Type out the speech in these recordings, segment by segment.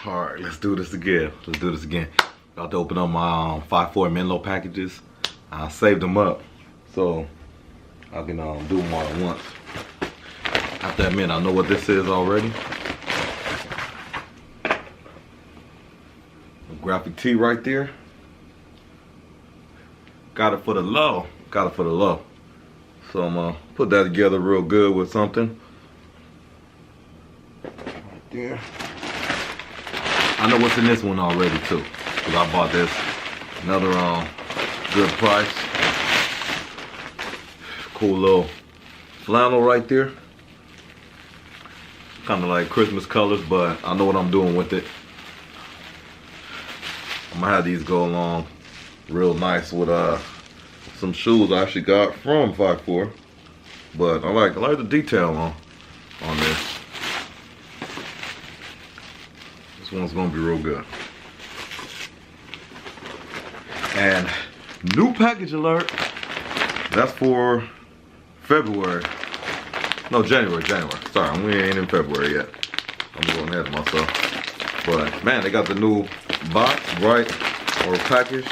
All right, let's do this again. Let's do this again. About to open up my 5-4 Menlo packages. I saved them up so I can do them all at once. I have to admit, I know what this is already. A graphic tee right there. Got it for the low. Got it for the low. So I'm gonna put that together real good with something. Right there. I know what's in this one already too, because I bought this. Another good price. Cool little flannel right there. Kind of like Christmas colors, but I know what I'm doing with it. I'm gonna have these go along real nice with some shoes I actually got from 5-4. But I like the detail on this. This one's gonna be real good. And new package alert. That's for February. No, January. Sorry, we ain't in February yet. I'm going ahead of myself. But man, they got the new box, right, or package,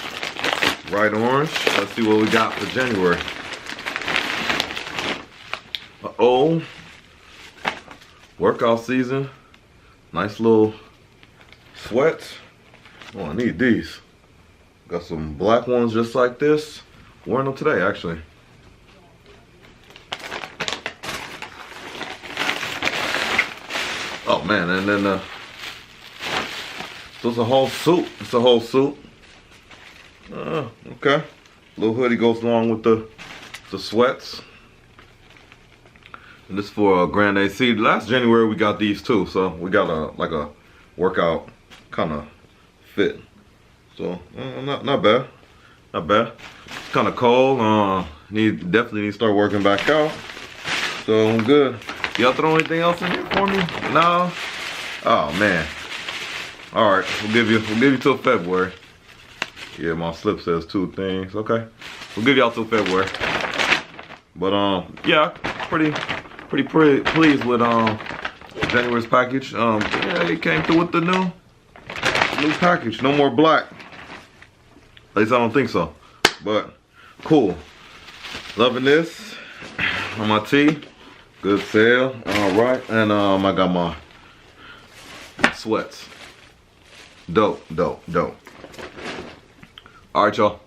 bright orange. Let's see what we got for January. Uh-oh. Workout season. Nice little sweats. Oh, I need these. Got some black ones just like this. Wearing them today, actually. Oh man, and then so it's a whole suit. It's a whole suit. Okay. Little hoodie goes along with the sweats. And this for Grand AC. Last January we got these too, so we got like a workout kind of fit. So not bad, not bad. It's kind of cold. Definitely need to start working back out. So I'm good. Y'all throw anything else in here for me? No. Oh man. All right, we'll give you till February. Yeah, my slip says 2 things. Okay, we'll give y'all till February. But yeah, pretty pleased with January's package. Yeah, it came through with the new package. No more black. At least I don't think so. But cool. Loving this on my tee. Good sale. All right, and I got my sweats. Dope. All right, y'all.